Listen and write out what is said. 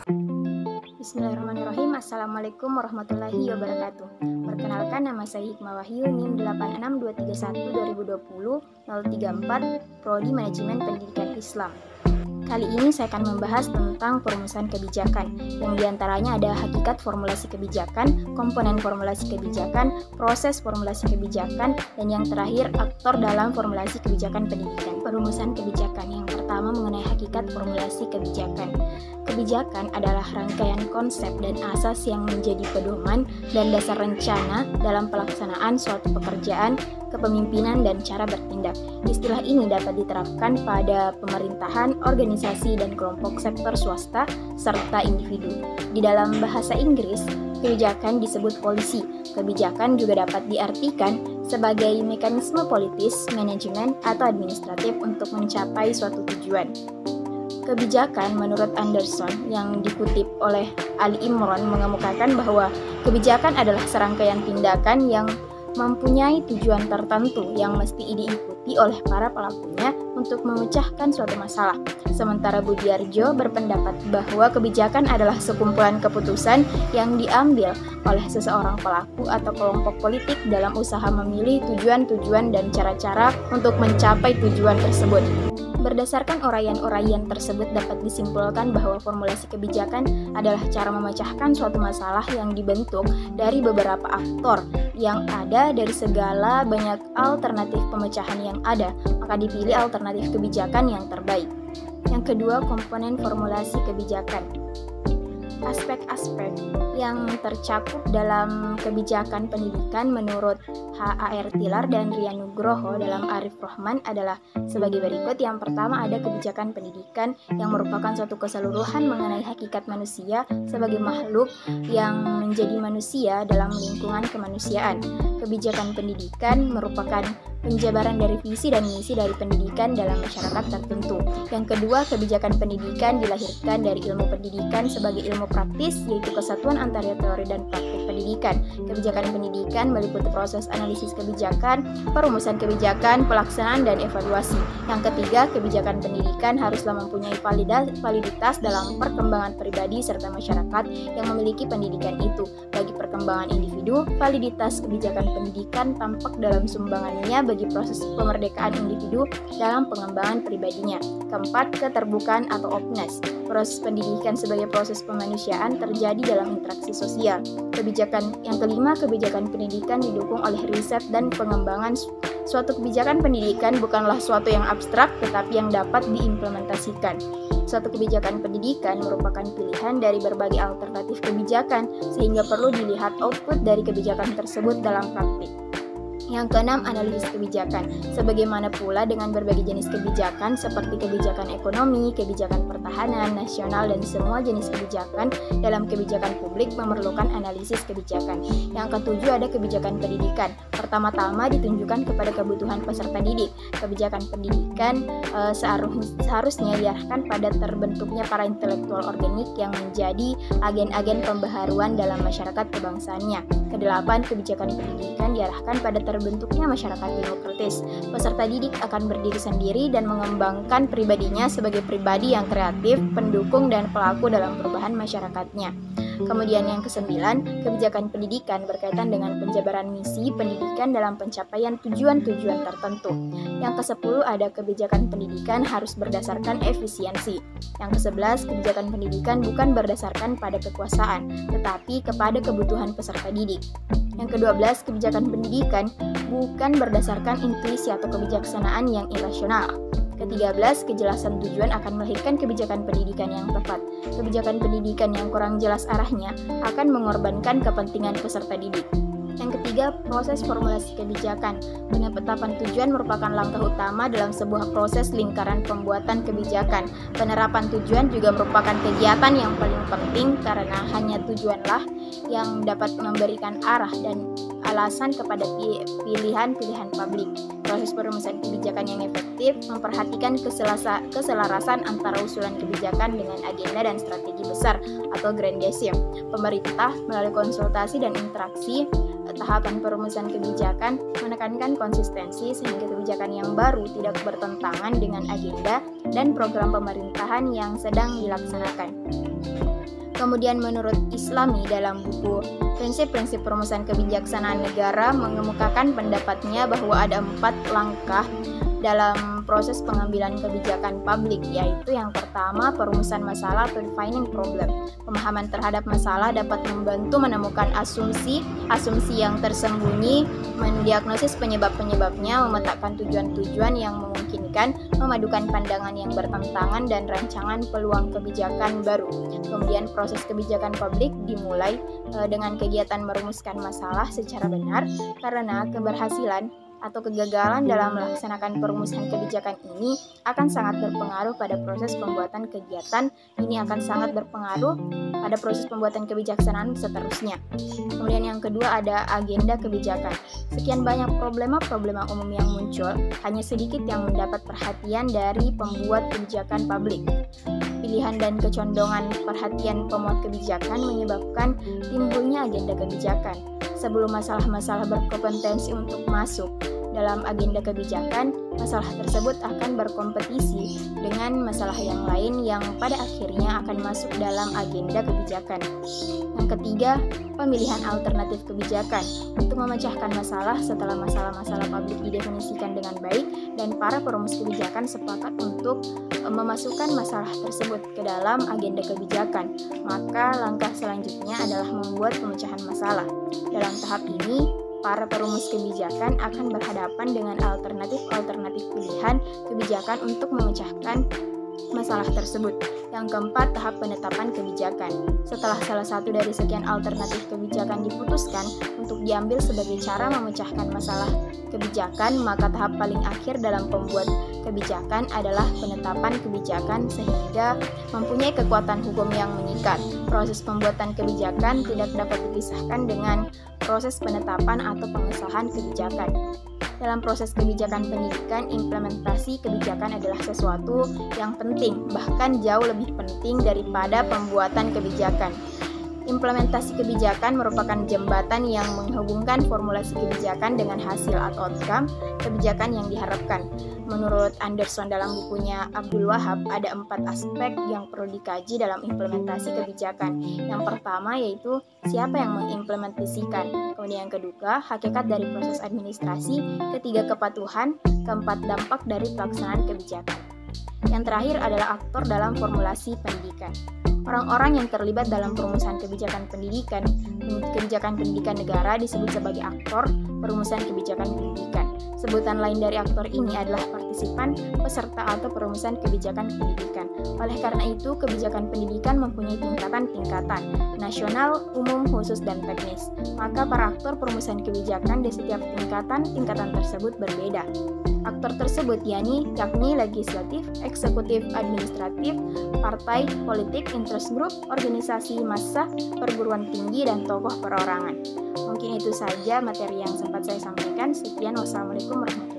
Bismillahirrahmanirrahim. Assalamualaikum warahmatullahi wabarakatuh. Perkenalkan, nama saya Hikmah Wahyu, NIM 86231 2020 034, Prodi Manajemen Pendidikan Islam. Kali ini saya akan membahas tentang perumusan kebijakan, yang diantaranya ada hakikat formulasi kebijakan, komponen formulasi kebijakan, proses formulasi kebijakan, dan yang terakhir aktor dalam formulasi kebijakan pendidikan. Perumusan kebijakan yang pertama mengenai hakikat formulasi kebijakan. Kebijakan adalah rangkaian konsep dan asas yang menjadi pedoman dan dasar rencana dalam pelaksanaan suatu pekerjaan, kepemimpinan, dan cara bertindak. Istilah ini dapat diterapkan pada pemerintahan, organisasi, dan kelompok sektor swasta, serta individu. Di dalam bahasa Inggris, kebijakan disebut policy. Kebijakan juga dapat diartikan sebagai mekanisme politis, manajemen, atau administratif untuk mencapai suatu tujuan. Kebijakan menurut Anderson yang dikutip oleh Ali Imran mengemukakan bahwa kebijakan adalah serangkaian tindakan yang mempunyai tujuan tertentu yang mesti diikuti oleh para pelakunya untuk memecahkan suatu masalah. Sementara Budiarjo berpendapat bahwa kebijakan adalah sekumpulan keputusan yang diambil oleh seseorang pelaku atau kelompok politik dalam usaha memilih tujuan-tujuan dan cara-cara untuk mencapai tujuan tersebut. Berdasarkan uraian-uraian tersebut dapat disimpulkan bahwa formulasi kebijakan adalah cara memecahkan suatu masalah yang dibentuk dari beberapa aktor yang ada dari segala banyak alternatif pemecahan yang ada, maka dipilih alternatif kebijakan yang terbaik. Yang kedua, komponen formulasi kebijakan. Aspek-aspek yang tercakup dalam kebijakan pendidikan menurut H.A.R. Tilar dan Rian Nugroho dalam Arif Rohman adalah sebagai berikut. Yang pertama ada kebijakan pendidikan yang merupakan suatu keseluruhan mengenai hakikat manusia sebagai makhluk yang menjadi manusia dalam lingkungan kemanusiaan. Kebijakan pendidikan merupakan penjabaran dari visi dan misi dari pendidikan dalam masyarakat tertentu. Yang kedua, kebijakan pendidikan dilahirkan dari ilmu pendidikan sebagai ilmu praktis, yaitu kesatuan antara teori dan praktik pendidikan. Kebijakan pendidikan meliputi proses analisis kebijakan, perumusan kebijakan, pelaksanaan, dan evaluasi. Yang ketiga, kebijakan pendidikan haruslah mempunyai validitas dalam perkembangan pribadi serta masyarakat yang memiliki pendidikan itu. Bagi perkembangan individu, validitas kebijakan pendidikan tampak dalam sumbangannya bagi proses pemerdekaan individu dalam pengembangan pribadinya. Keempat, keterbukaan atau openness. Proses pendidikan sebagai proses pemanusiaan terjadi dalam interaksi sosial. Yang kelima, kebijakan pendidikan didukung oleh riset dan pengembangan. Suatu kebijakan pendidikan bukanlah suatu yang abstrak, tetapi yang dapat diimplementasikan. Suatu kebijakan pendidikan merupakan pilihan dari berbagai alternatif kebijakan, sehingga perlu dilihat output dari kebijakan tersebut dalam praktik. Yang keenam, analisis kebijakan. Sebagaimana pula dengan berbagai jenis kebijakan seperti kebijakan ekonomi, kebijakan pertahanan, nasional, dan semua jenis kebijakan dalam kebijakan publik memerlukan analisis kebijakan. Yang ketujuh ada kebijakan pendidikan. Pertama-tama ditunjukkan kepada kebutuhan peserta didik. Kebijakan pendidikan seharusnya diarahkan pada terbentuknya para intelektual organik yang menjadi agen-agen pembaharuan dalam masyarakat kebangsaannya. Kedelapan, kebijakan pendidikan diarahkan pada terbentuknya masyarakat demokratis. Peserta didik akan berdiri sendiri dan mengembangkan pribadinya sebagai pribadi yang kreatif, pendukung, dan pelaku dalam perubahan masyarakatnya. Kemudian yang kesembilan, kebijakan pendidikan berkaitan dengan penjabaran misi pendidikan dalam pencapaian tujuan-tujuan tertentu. Yang kesepuluh ada kebijakan pendidikan harus berdasarkan efisiensi. Yang kesebelas, kebijakan pendidikan bukan berdasarkan pada kekuasaan, tetapi kepada kebutuhan peserta didik. Yang ke-12, kebijakan pendidikan bukan berdasarkan intuisi atau kebijaksanaan yang irasional. Ke-13, kejelasan tujuan akan melahirkan kebijakan pendidikan yang tepat. Kebijakan pendidikan yang kurang jelas arahnya akan mengorbankan kepentingan peserta didik. Yang ketiga, proses formulasi kebijakan. Penetapan tujuan merupakan langkah utama dalam sebuah proses lingkaran pembuatan kebijakan. Penerapan tujuan juga merupakan kegiatan yang paling penting karena hanya tujuanlah yang dapat memberikan arah dan alasan kepada pilihan-pilihan publik. Proses perumusan kebijakan yang efektif memperhatikan keselarasan antara usulan kebijakan dengan agenda dan strategi besar atau grand game. Pemerintah melalui konsultasi dan interaksi tahapan perumusan kebijakan menekankan konsistensi sehingga kebijakan yang baru tidak bertentangan dengan agenda dan program pemerintahan yang sedang dilaksanakan. Kemudian menurut Islami dalam buku Prinsip-Prinsip Perumusan Kebijaksanaan Negara mengemukakan pendapatnya bahwa ada 4 langkah dalam proses pengambilan kebijakan publik, yaitu yang pertama perumusan masalah atau defining problem. Pemahaman terhadap masalah dapat membantu menemukan asumsi yang tersembunyi, mendiagnosis penyebab-penyebabnya, memetakan tujuan-tujuan yang memungkinkan, memadukan pandangan yang bertentangan, dan rancangan peluang kebijakan baru. Kemudian proses kebijakan publik dimulai dengan kegiatan merumuskan masalah secara benar, karena keberhasilan atau kegagalan dalam melaksanakan perumusan kebijakan ini akan sangat berpengaruh pada proses pembuatan kegiatan. Ini akan sangat berpengaruh pada proses pembuatan kebijaksanaan seterusnya. Kemudian yang kedua ada agenda kebijakan. Sekian banyak problema-problema umum yang muncul, hanya sedikit yang mendapat perhatian dari pembuat kebijakan publik. Pilihan dan kecondongan perhatian pemuat kebijakan menyebabkan timbulnya agenda kebijakan. Sebelum masalah-masalah berkompetensi untuk masuk dalam agenda kebijakan, masalah tersebut akan berkompetisi dengan masalah yang lain yang pada akhirnya akan masuk dalam agenda kebijakan. Yang ketiga, pemilihan alternatif kebijakan. Untuk memecahkan masalah setelah masalah-masalah publik didefinisikan dengan baik dan para perumus kebijakan sepakat untuk memasukkan masalah tersebut ke dalam agenda kebijakan, maka langkah selanjutnya adalah membuat pemecahan masalah. Dalam tahap ini, para perumus kebijakan akan berhadapan dengan alternatif pilihan kebijakan untuk memecahkan masalah tersebut. Yang keempat, tahap penetapan kebijakan. Setelah salah satu dari sekian alternatif kebijakan diputuskan untuk diambil sebagai cara memecahkan masalah kebijakan, maka tahap paling akhir dalam pembuat kebijakan adalah penetapan kebijakan sehingga mempunyai kekuatan hukum yang mengikat. Proses pembuatan kebijakan tidak dapat dipisahkan dengan proses penetapan atau pengesahan kebijakan. Dalam proses kebijakan pendidikan, implementasi kebijakan adalah sesuatu yang penting, bahkan jauh lebih penting daripada pembuatan kebijakan. Implementasi kebijakan merupakan jembatan yang menghubungkan formulasi kebijakan dengan hasil atau outcome kebijakan yang diharapkan. Menurut Anderson dalam bukunya Abdul Wahab, ada 4 aspek yang perlu dikaji dalam implementasi kebijakan. Yang pertama yaitu siapa yang mengimplementasikan. Kemudian yang kedua, hakikat dari proses administrasi. Ketiga, kepatuhan. Keempat, dampak dari pelaksanaan kebijakan. Yang terakhir adalah aktor dalam formulasi pendidikan. Orang-orang yang terlibat dalam perumusan kebijakan pendidikan negara disebut sebagai aktor perumusan kebijakan pendidikan. Sebutan lain dari aktor ini adalah partisipan, peserta atau perumusan kebijakan pendidikan. Oleh karena itu, kebijakan pendidikan mempunyai tingkatan-tingkatan, nasional, umum, khusus, dan teknis. Maka para aktor perumusan kebijakan di setiap tingkatan tersebut berbeda. Aktor tersebut yakni legislatif, eksekutif, administratif, partai, politik, interest group, organisasi massa, perguruan tinggi, dan tokoh perorangan. Mungkin itu saja materi yang sempat saya sampaikan. Sekian, wassalamualaikum warahmatullahi wabarakatuh.